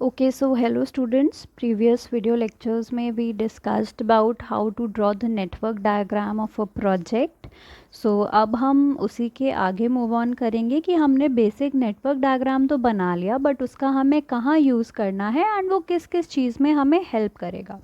Okay, so hello students. Previous video lectures में we discussed about how to draw the network diagram of a project. So अब हम उसी के आगे move on करेंगे कि हमने basic network diagram तो बना लिया but उसका हमें कहाँ use करना है and वो किस किस चीज़ में हमें help करेगा.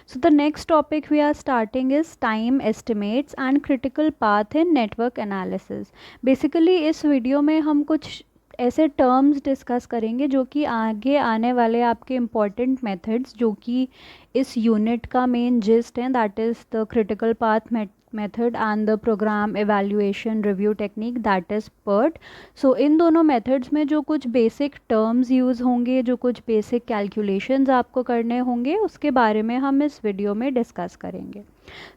So the next topic we are starting is time estimates and critical path in network analysis. Basically इस वीडियो में हम कुछ ऐसे टर्म्स डिस्कस करेंगे जो कि आगे आने वाले आपके इम्पॉर्टेंट मेथड्स जो कि इस यूनिट का मेन जिस्ट है, that is the critical path method and the programme evaluation review technique, that is PERT. So इन दोनों मेथड्स में जो कुछ बेसिक टर्म्स यूज़ होंगे, जो कुछ बेसिक कैलकुलेशंस आपको करने होंगे, उसके बारे में हम इस वीडियो में डिस्कस करेंगे.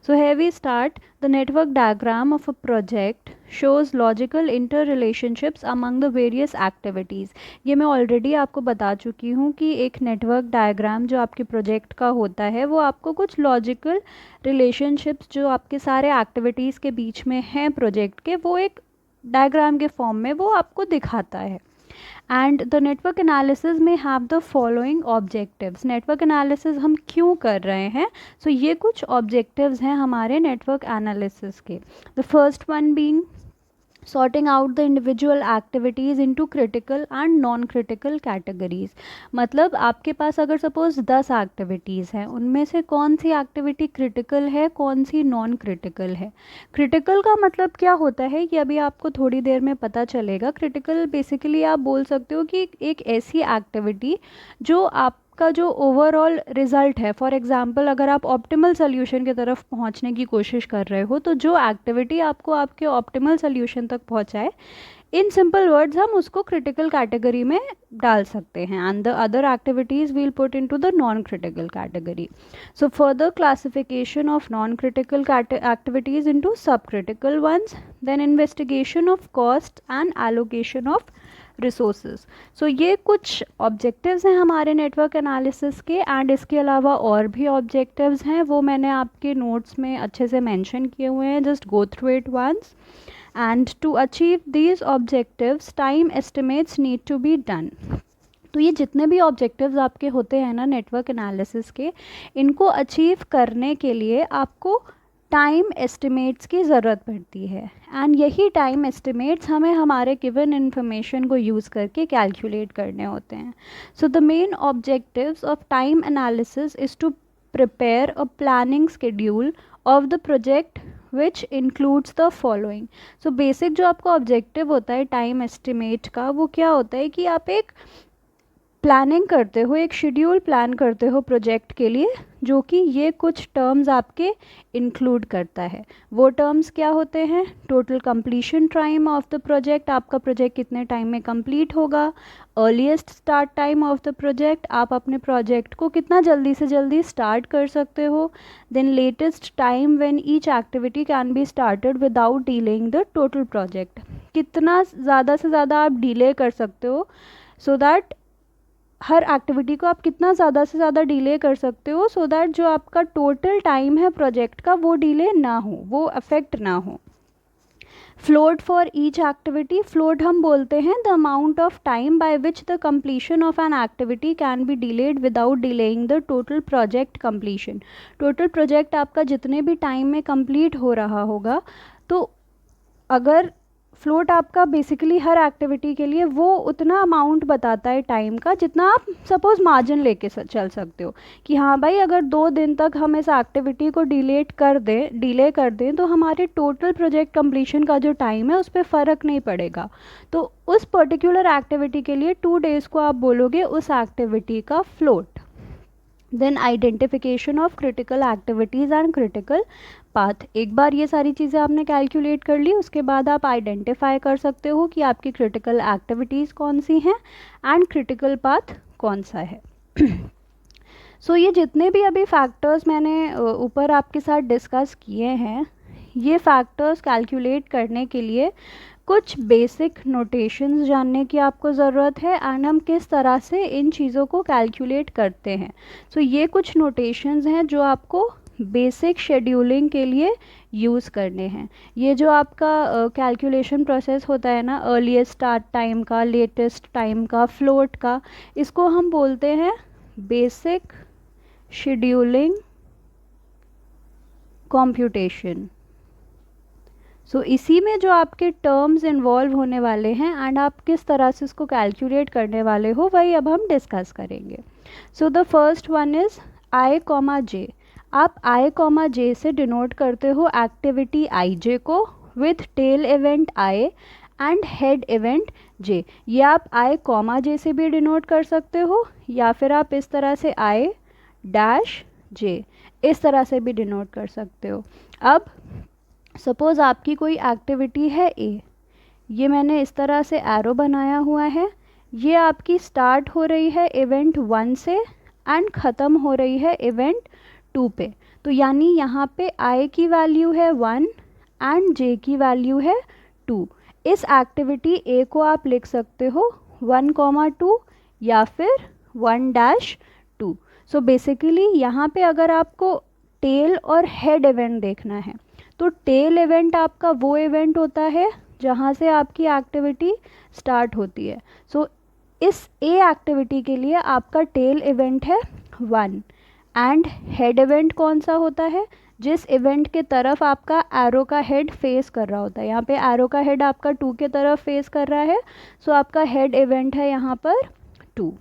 So here we start. The network diagram of a project shows logical interrelationships among the various activities. ये मैं ऑलरेडी आपको बता चुकी हूँ कि एक नेटवर्क डायग्राम जो आपके प्रोजेक्ट का होता है वो आपको कुछ लॉजिकल रिलेशनशिप्स जो आपके सारे एक्टिविटीज़ के बीच में हैं प्रोजेक्ट के, वो एक डायग्राम के फॉर्म में वो आपको दिखाता है. एंड द नेटवर्क एनालिसिस में have the following objectives. Network analysis हम क्यों कर रहे हैं? सो ये कुछ ऑब्जेक्टिव्स हैं हमारे नेटवर्क एनालिसिस के. The first one being sorting out the individual activities into critical and non critical categories. मतलब आपके पास अगर सपोज 10 एक्टिविटीज़ हैं, उनमें से कौन सी एक्टिविटी क्रिटिकल है, कौन सी नॉन क्रिटिकल है. क्रिटिकल का मतलब क्या होता है कि अभी आपको थोड़ी देर में पता चलेगा. क्रिटिकल बेसिकली आप बोल सकते हो कि एक ऐसी एक्टिविटी जो आप का जो ओवरऑल रिज़ल्ट है, फॉर एग्जांपल अगर आप ऑप्टिमल सोल्यूशन की तरफ पहुंचने की कोशिश कर रहे हो तो जो एक्टिविटी आपको आपके ऑप्टिमल सोल्यूशन तक पहुंचाए, इन सिंपल वर्ड्स हम उसको क्रिटिकल कैटेगरी में डाल सकते हैं. And the other activities will put into the non critical category. So further classification of non critical activities into sub critical ones, then investigation of cost and allocation of resources. So ये कुछ objectives हैं हमारे network analysis के. And इसके अलावा और भी objectives हैं, वो मैंने आपके नोट्स में अच्छे से मेंशन किए हुए हैं. Just go through it once. And to achieve these objectives time estimates need to be done. तो ये जितने भी ऑब्जेक्टिव्स आपके होते हैं ना नेटवर्क एनालिसिस के, इनको अचीव करने के लिए आपको टाइम एस्टिमेट्स की ज़रूरत पड़ती है. एंड यही टाइम एस्टिमेट्स हमें हमारे गिवन इन्फॉर्मेशन को यूज़ करके कैलकुलेट करने होते हैं. So the main objectives of time analysis is to prepare a planning schedule of the project which includes the following. So basic जो आपका ऑब्जेक्टिव होता है टाइम एस्टिमेट का, वो क्या होता है कि आप एक प्लानिंग करते हो, एक शेड्यूल प्लान करते हो प्रोजेक्ट के लिए, जो कि ये कुछ टर्म्स आपके इंक्लूड करता है. वो टर्म्स क्या होते हैं? Total completion time of the project, आपका प्रोजेक्ट कितने टाइम में कंप्लीट होगा. Earliest start time of the project, आप अपने प्रोजेक्ट को कितना जल्दी से जल्दी स्टार्ट कर सकते हो. Then latest time when each activity can be started without delaying the total project, कितना ज़्यादा से ज़्यादा आप डिले कर सकते हो, सो दैट हर एक्टिविटी को आप कितना ज़्यादा से ज़्यादा डिले कर सकते हो, सो दैट जो आपका टोटल टाइम है प्रोजेक्ट का वो डिले ना हो, वो अफेक्ट ना हो. Float for each activity, float हम बोलते हैं the amount of time by which the completion of an activity can be delayed without delaying the total project completion. Total project आपका जितने भी टाइम में कंप्लीट हो रहा होगा, तो अगर फ्लोट आपका बेसिकली हर एक्टिविटी के लिए वो उतना अमाउंट बताता है टाइम का जितना आप सपोज मार्जिन लेके चल सकते हो कि हाँ भाई, अगर 2 दिन तक हम इस एक्टिविटी को डिले कर दें तो हमारे टोटल प्रोजेक्ट कंप्लीशन का जो टाइम है उस पर फ़र्क नहीं पड़ेगा. तो उस पर्टिकुलर एक्टिविटी के लिए 2 डेज़ को आप बोलोगे उस एक्टिविटी का float. Then identification of critical activities and critical path. एक बार ये सारी चीज़ें आपने कैलकुलेट कर ली, उसके बाद आप आइडेंटिफाई कर सकते हो कि आपकी क्रिटिकल एक्टिविटीज़ कौन सी हैं एंड क्रिटिकल पाथ कौन सा है. सो ये जितने भी अभी फैक्टर्स मैंने ऊपर आपके साथ डिस्कस किए हैं, ये फैक्टर्स कैलकुलेट करने के लिए कुछ बेसिक नोटेशंस जानने की आपको ज़रूरत है एंड हम किस तरह से इन चीज़ों को कैलकुलेट करते हैं. सो ये कुछ नोटेशंस हैं जो आपको बेसिक शेड्यूलिंग के लिए यूज़ करने हैं। ये जो आपका कैलकुलेशन प्रोसेस होता है ना, अर्लीस्ट स्टार्ट टाइम का, लेटेस्ट टाइम का, फ्लोट का, इसको हम बोलते हैं बेसिक शेड्यूलिंग कंप्यूटेशन। सो इसी में जो आपके टर्म्स इन्वॉल्व होने वाले हैं एंड आप किस तरह से उसको कैलकुलेट करने वाले हो, वही अब हम डिस्कस करेंगे। So the first one is I comma J. आप आई कॉमा जे से डिनोट करते हो एक्टिविटी आई जे को with tail event I and head event J. ये आप आई कॉमा जे से भी डिनोट कर सकते हो, या फिर आप इस तरह से आई डैश जे इस तरह से भी डिनोट कर सकते हो। अब सपोज़ आपकी कोई एक्टिविटी है ए, ये मैंने इस तरह से एरो बनाया हुआ है, ये आपकी स्टार्ट हो रही है इवेंट 1 से एंड ख़त्म हो रही है इवेंट 2 पे। तो यानी यहाँ पे आई की वैल्यू है 1 एंड जे की वैल्यू है 2। इस एक्टिविटी ए को आप लिख सकते हो 1,2 या फिर 1-2। सो बेसिकली यहाँ पे अगर आपको टेल और हेड इवेंट देखना है, तो टेल इवेंट आपका वो इवेंट होता है जहाँ से आपकी एक्टिविटी स्टार्ट होती है। सो इस ए एक्टिविटी के लिए आपका टेल इवेंट है 1 एंड हेड इवेंट कौन सा होता है, जिस इवेंट के तरफ आपका एरो का हेड फेस कर रहा होता है। यहाँ पे एरो का हेड आपका 2 के तरफ फेस कर रहा है, सो आपका हेड इवेंट है यहाँ पर 2।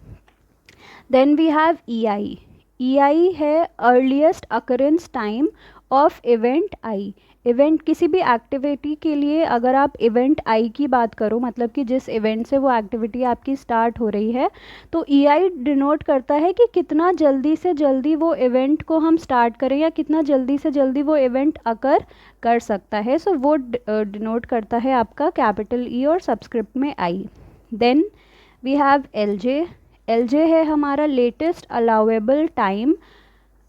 देन वी हैव ई आई। ई आई है earliest occurrence time of event I. Event किसी भी एक्टिविटी के लिए अगर आप इवेंट आई की बात करो, मतलब कि जिस इवेंट से वो एक्टिविटी आपकी स्टार्ट हो रही है, तो ई आई डिनोट करता है कि कितना जल्दी से जल्दी वो इवेंट को हम स्टार्ट करें या कितना जल्दी से जल्दी वो इवेंट अकर कर सकता है। सो वो डिनोट करता है आपका कैपिटल ई और सबस्क्रिप्ट में I. Then we have L J. L J है हमारा latest allowable time,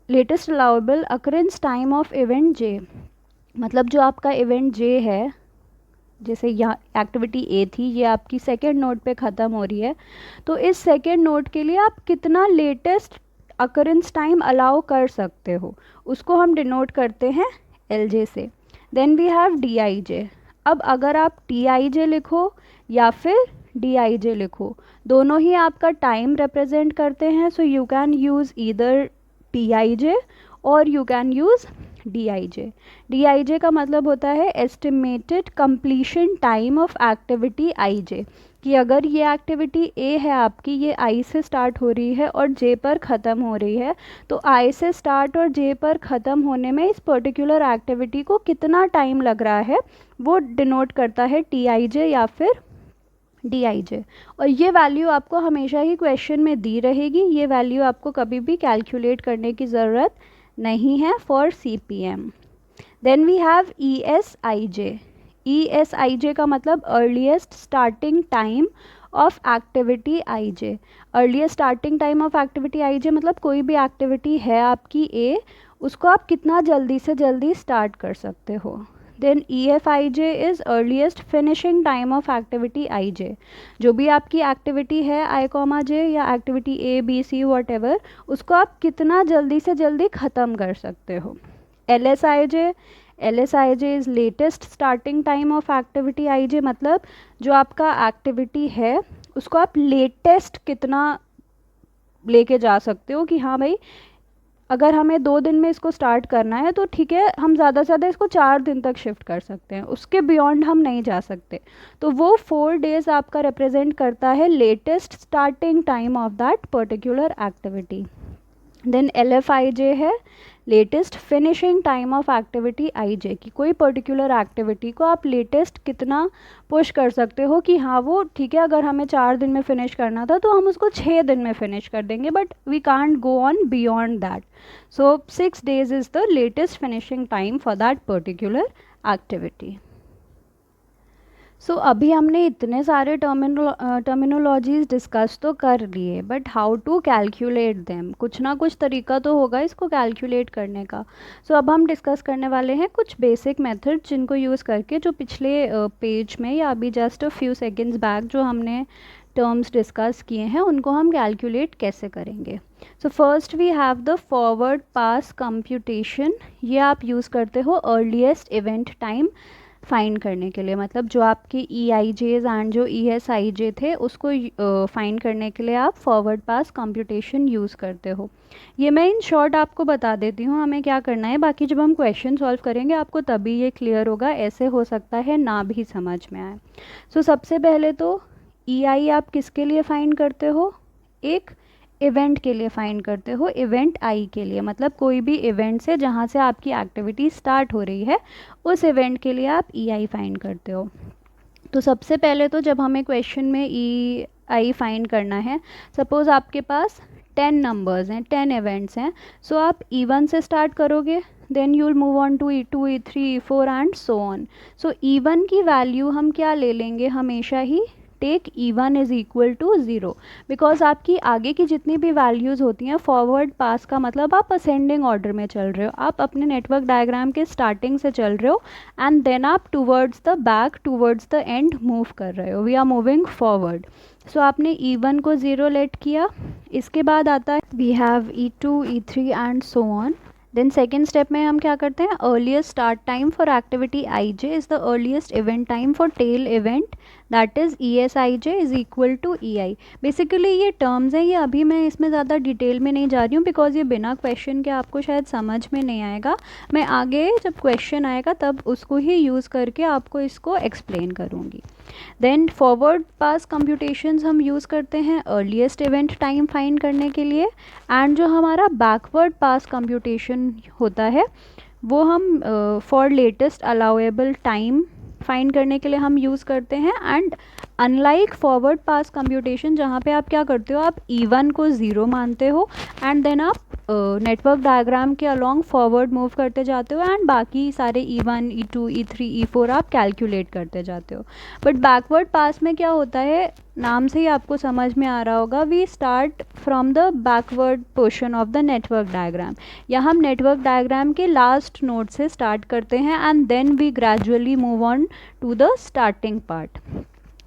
latest allowable occurrence time of event J. मतलब जो आपका इवेंट जे है, जैसे यहाँ एक्टिविटी ए थी, ये आपकी सेकेंड नोड पे ख़त्म हो रही है, तो इस सेकेंड नोड के लिए आप कितना लेटेस्ट अकरेंस टाइम अलाउ कर सकते हो, उसको हम डिनोट करते हैं एल जे से। Then we have D I J. अब अगर आप टी आई जे लिखो या फिर डी आई जे लिखो, दोनों ही आपका टाइम रिप्रेजेंट करते हैं। So you can use either T I J और you can use D I J. D I J का मतलब होता है estimated completion time of activity I J, कि अगर ये एक्टिविटी ए है आपकी, ये आई से स्टार्ट हो रही है और जे पर ख़त्म हो रही है, तो आई से स्टार्ट और जे पर ख़त्म होने में इस पर्टिकुलर एक्टिविटी को कितना टाइम लग रहा है, वो डिनोट करता है टी आई जे या फिर डी आई जे। और ये वैल्यू आपको हमेशा ही क्वेश्चन में दी रहेगी, ये वैल्यू आपको कभी भी कैलकुलेट करने की ज़रूरत नहीं है for C P M. Then we have E S I J. E S I J का मतलब earliest starting time of activity I J. Earliest starting time of activity I J मतलब कोई भी एक्टिविटी है आपकी ए, उसको आप कितना जल्दी से जल्दी स्टार्ट कर सकते हो। Then E F I J is earliest finishing time of activity I J. जो भी आपकी एक्टिविटी है आई कॉमा जे या activity A B C whatever, उसको आप कितना जल्दी से जल्दी ख़त्म कर सकते हो। L S I J. L S I J is latest starting time of activity I J, मतलब जो आपका एक्टिविटी है उसको आप लेटेस्ट कितना लेके जा सकते हो, कि हाँ भाई अगर हमें 2 दिन में इसको स्टार्ट करना है तो ठीक है, हम ज़्यादा से ज़्यादा इसको 4 दिन तक शिफ्ट कर सकते हैं, उसके बियॉन्ड हम नहीं जा सकते। तो वो 4 डेज़ आपका रिप्रेजेंट करता है latest starting time of that particular activity. Then L F I J है latest finishing time of activity I J, की कोई पर्टिकुलर एक्टिविटी को आप लेटेस्ट कितना पुश कर सकते हो कि हाँ वो ठीक है, अगर हमें 4 दिन में फिनिश करना था तो हम उसको 6 दिन में फिनिश कर देंगे, but we can't go on beyond that. So 6 days is the latest finishing time for that particular activity. So अभी हमने इतने सारे टर्मिनोलॉजीज़ डिस्कस तो कर लिए, but how to calculate them, कुछ ना कुछ तरीका तो होगा इसको कैलकुलेट करने का। सो अब हम डिस्कस करने वाले हैं कुछ बेसिक मेथड जिनको यूज़ करके, जो पिछले पेज में या अभी just a few seconds back जो हमने टर्म्स डिस्कस किए हैं उनको हम कैलकुलेट कैसे करेंगे। So first we have the forward pass computation. ये आप यूज़ करते हो अर्लीस्ट इवेंट टाइम फाइंड करने के लिए, मतलब जो आपके ई आई जेज एंड जो ई एस आई जे थे उसको फाइंड करने के लिए आप फॉरवर्ड पास कंप्यूटेशन यूज़ करते हो। ये मैं इन शॉर्ट आपको बता देती हूँ हमें क्या करना है, बाकी जब हम क्वेश्चन सॉल्व करेंगे आपको तभी ये क्लियर होगा, ऐसे हो सकता है ना भी समझ में आए। सो सबसे पहले तो ई आई आप किसके लिए फाइंड करते हो, एक इवेंट के लिए फाइंड करते हो, इवेंट आई के लिए, मतलब कोई भी इवेंट से जहाँ से आपकी एक्टिविटी स्टार्ट हो रही है उस इवेंट के लिए आप ई आई फाइंड करते हो। तो सबसे पहले तो जब हमें क्वेश्चन में ई आई फाइंड करना है, सपोज़ आपके पास 10 नंबर्स हैं, 10 इवेंट्स हैं, सो आप E1 से स्टार्ट करोगे, then you will move on to E2 E3 E4 and so on. So E1 की वैल्यू हम क्या ले लेंगे, हमेशा ही take E1 is equal to 0, because आपकी आगे की जितनी भी वैल्यूज़ होती हैं फॉरवर्ड पास का मतलब आप असेंडिंग ऑर्डर में चल रहे हो, आप अपने नेटवर्क डायग्राम के स्टार्टिंग से चल रहे हो एंड देन आप towards the back towards the end move कर रहे हो, वी आर मूविंग फॉरवर्ड। सो आपने E1 को 0 लेट किया, इसके बाद आता है we have E2 E3 and so on. Then second step में हम क्या करते हैं, earliest start time for activity I J is the earliest event time for tail event, that is E S I J is equal to E I. Basically ये terms हैं, ये अभी मैं इसमें ज़्यादा डिटेल में नहीं जा रही हूँ बिकॉज ये बिना क्वेश्चन के आपको शायद समझ में नहीं आएगा, मैं आगे जब क्वेश्चन आएगा तब उसको ही यूज़ करके आपको इसको एक्सप्लेन करूँगी। देन फॉरवर्ड पास कंप्यूटेशंस हम यूज़ करते हैं अर्लीस्ट इवेंट टाइम फाइंड करने के लिए, एंड जो हमारा बैकवर्ड पास कंप्यूटेशन होता है वो हम for latest allowable time find करने के लिए हम यूज़ करते हैं। And unlike forward pass computation जहाँ पे आप क्या करते हो, आप E1 को 0 मानते हो एंड देन आप नेटवर्क डायग्राम के अलॉन्ग फॉरवर्ड मूव करते जाते हो एंड बाकी सारे E1 E2 E3 E4 आप कैलकुलेट करते जाते हो। बट बैकवर्ड पास में क्या होता है, नाम से ही आपको समझ में आ रहा होगा, we start from the backward portion of the network diagram, या हम नेटवर्क डायग्राम के लास्ट नोड से स्टार्ट करते हैं and then we gradually move on to the starting part.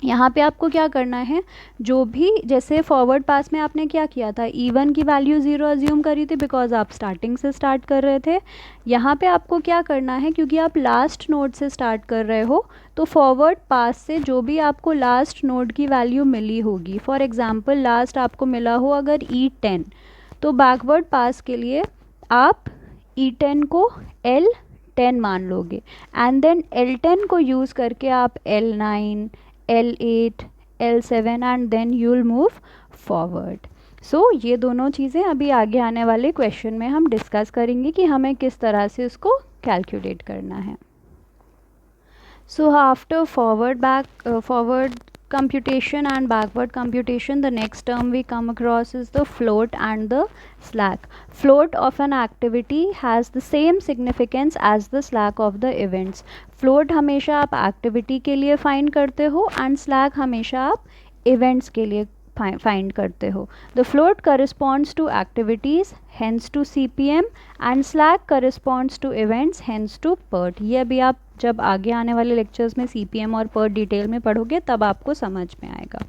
यहाँ पे आपको क्या करना है, जो भी जैसे फॉरवर्ड पास में आपने क्या किया था, E1 की वैल्यू 0 अज्यूम करी थी बिकॉज आप स्टार्टिंग से स्टार्ट कर रहे थे। यहाँ पे आपको क्या करना है, क्योंकि आप लास्ट नोड से स्टार्ट कर रहे हो तो फॉरवर्ड पास से जो भी आपको लास्ट नोड की वैल्यू मिली होगी, फॉर एग्ज़ाम्पल लास्ट आपको मिला हो अगर E10, तो बैकवर्ड पास के लिए आप E10 को L10 मान लोगे एंड देन L10 को यूज़ करके आप L9 L8 L7 and then you will move forward. So ये दोनों चीज़ें अभी आगे आने वाले क्वेश्चन में हम डिस्कस करेंगे कि हमें किस तरह से इसको कैलकुलेट करना है। So after forward computation and backward computation, the next term we come across is the float and the slack. Float of an activity has the same significance as the slack of the events. Float हमेशा आप activity के लिए find करते हो and slack हमेशा आप events के लिए find करते हो. The float corresponds to activities, hence to CPM, and slack corresponds to events, hence to PERT. ये अभी आप जब आगे आने वाले लेक्चर्स में CPM और PERT डिटेल में पढ़ोगे तब आपको समझ में आएगा।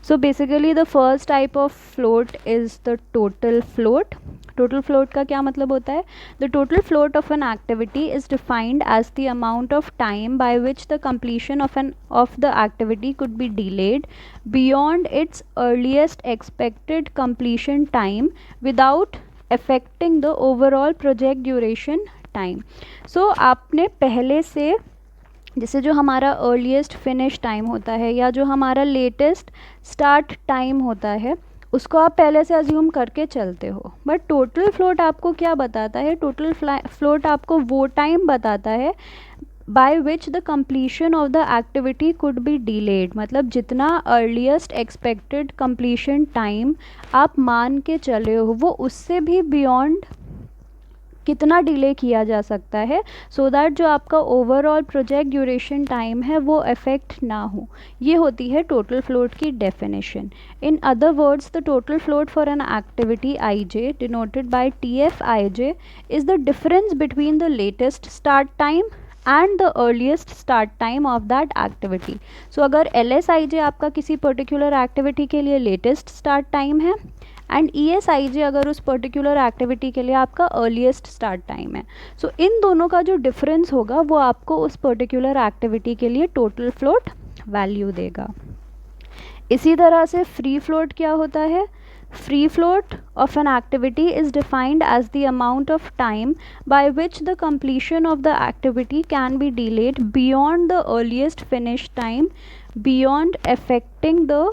So basically the first type of float is the total float. Total float का क्या मतलब होता है, the total float of an activity is defined as the amount of time by which the completion of the activity could be delayed beyond its earliest expected completion time without affecting the overall project duration time. So आपने पहले से जैसे जो हमारा earliest finish time होता है या जो हमारा लेटेस्ट स्टार्ट टाइम होता है उसको आप पहले से अज्यूम करके चलते हो, बट टोटल फ्लोट आपको क्या बताता है, टोटल फ्लोट आपको वो टाइम बताता है bye which the completion of the activity could be delayed, मतलब जितना अर्लीस्ट एक्सपेक्टेड completion टाइम आप मान के चले हो वो उससे भी बियॉन्ड कितना डिले किया जा सकता है, सो दैट जो आपका ओवरऑल प्रोजेक्ट ड्यूरेशन टाइम है वो अफेक्ट ना हो। ये होती है टोटल फ्लोट की definition. In other words the total float for an activity I J denoted by TF I J is the difference between the latest start time and the earliest start time of that activity. So अगर LSIJ आपका किसी particular activity के लिए latest start time है and ESIJ अगर उस particular activity के लिए आपका अर्लीस्ट स्टार्ट टाइम है, सो इन दोनों का जो डिफरेंस होगा वो आपको उस पर्टिकुलर एक्टिविटी के लिए टोटल फ्लोट वैल्यू देगा। इसी तरह से फ्री फ्लोट क्या होता है? Free float of an activity is defined as the amount of time by which the completion of the activity can be delayed beyond the earliest finish time, beyond affecting the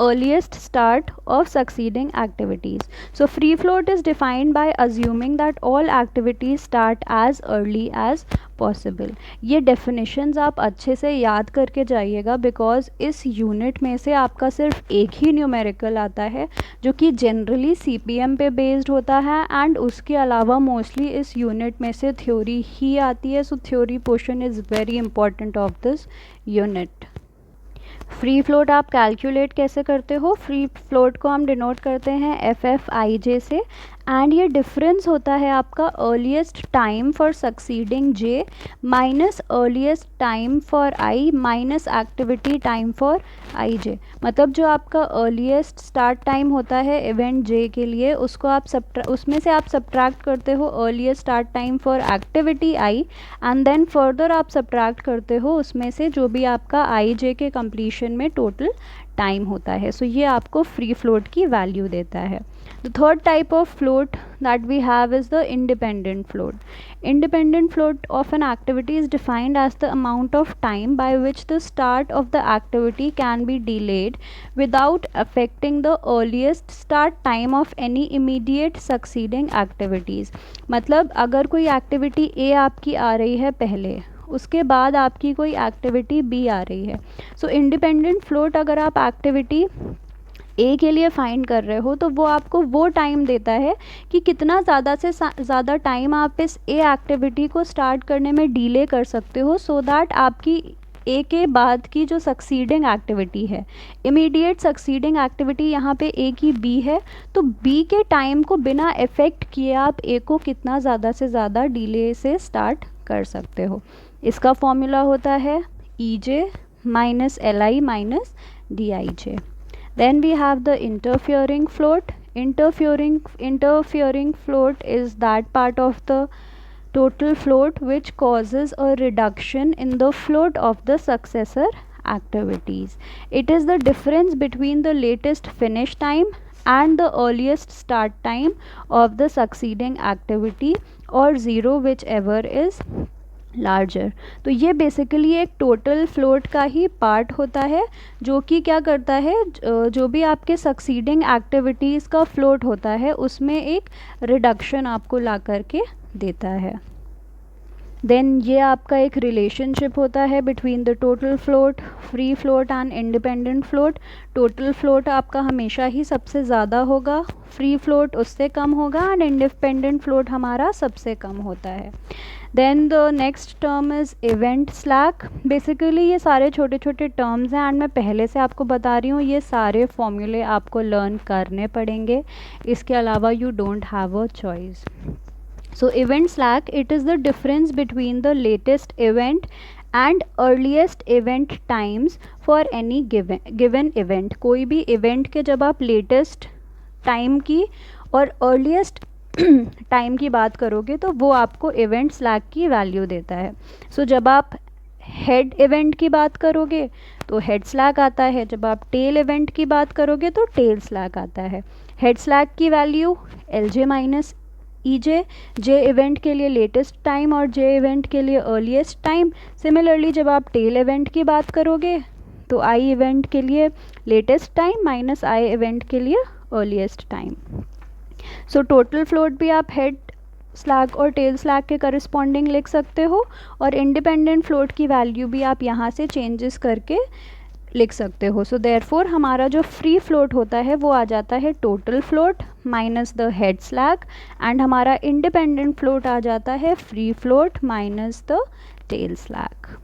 earliest start of succeeding activities. So free float is defined by assuming that all activities start as early as possible. ये definitions आप अच्छे से याद करके जाइएगा, because इस unit में से आपका सिर्फ एक ही न्यूमेरिकल आता है जो कि जनरली CPM पे बेस्ड होता है, एंड उसके अलावा मोस्टली इस यूनिट में से थ्योरी ही आती है. सो theory portion is very important of this unit. Free float आप कैलकुलेट कैसे करते हो? फ्री फ्लोट को हम डिनोट करते हैं FFIJ से, एंड ये डिफरेंस होता है आपका earliest time for succeeding J minus earliest time for I minus activity time for IJ. मतलब जो आपका अर्लीस्ट स्टार्ट टाइम होता है इवेंट J के लिए, उसको आप उसमें से आप सब्ट्रैक्ट करते हो earliest start time for activity I, and then further आप सब्ट्रैक्ट करते हो उसमें से जो भी आपका IJ के कंप्लीशन में टोटल टाइम होता है. सो ये आपको फ्री फ्लोट की वैल्यू देता है. The third type of float that we have is the independent float. Independent float of an activity is defined as the amount of time by which the start of the activity can be delayed without affecting the earliest start time of any immediate succeeding activities. मतलब अगर कोई activity A आपकी आ रही है पहले, उसके बाद आपकी कोई एक्टिविटी B आ रही है, सो इंडिपेंडेंट फ्लोट अगर आप एक्टिविटी A के लिए फाइंड कर रहे हो तो वो आपको वो टाइम देता है कि कितना ज़्यादा से ज़्यादा टाइम आप इस A एक्टिविटी को स्टार्ट करने में डिले कर सकते हो, सो दैट आपकी A के बाद की जो सक्सीडिंग एक्टिविटी है, इमीडिएट सक्सीडिंग एक्टिविटी यहाँ पे A की B है, तो B के टाइम को बिना इफ़ेक्ट किए आप A को कितना ज़्यादा से ज़्यादा डिले से स्टार्ट कर सकते हो. इसका फॉर्मूला होता है EJ minus LI minus DIJ. Then we have the interfering float. Interfering float is that part of the total float which causes a reduction in the float of the successor activities. It is the difference between the latest finish time and the earliest start time of the succeeding activity, or zero, whichever is larger. तो ये basically एक total float का ही part होता है जो कि क्या करता है, जो भी आपके सक्सीडिंग एक्टिविटीज़ का फ्लोट होता है उसमें एक रिडक्शन आपको ला करके देता है. देन ये आपका एक रिलेशनशिप होता है between the total float, free float and independent float. Total float आपका हमेशा ही सबसे ज़्यादा होगा, फ्री फ्लोट उससे कम होगा, एंड इंडिपेंडेंट फ्लोट हमारा सबसे कम होता है. Then the next term is event slack. Basically ये सारे छोटे छोटे टर्म्स हैं, एंड मैं पहले से आपको बता रही हूँ ये सारे फॉर्मूले आपको लर्न करने पड़ेंगे, इसके अलावा you don't have a choice. So event slack, it is the difference between the latest event and earliest event times for any given event. कोई भी event के जब आप latest time की और earliest टाइम की बात करोगे तो वो आपको इवेंट स्लैक की वैल्यू देता है. सो जब आप हेड इवेंट की बात करोगे तो हेड स्लैक आता है, जब आप टेल इवेंट की बात करोगे तो टेल स्लैक आता है. हेड स्लैक की value LJ minus EJ, J event के लिए लेटेस्ट टाइम और J इवेंट के लिए अर्लीस्ट टाइम. सिमिलरली जब आप टेल इवेंट की बात करोगे तो I इवेंट के लिए latest time minus I event के लिए earliest time. So total float भी आप हेड स्लैक और टेल स्लैक के करस्पॉन्डिंग लिख सकते हो, और इंडिपेंडेंट फ्लोट की वैल्यू भी आप यहाँ से चेंजेस करके लिख सकते हो. सो देयरफॉर हमारा जो फ्री फ्लोट होता है वो आ जाता है total float minus the head slack, and हमारा इंडिपेंडेंट फ्लोट आ जाता है free float minus the tail slack.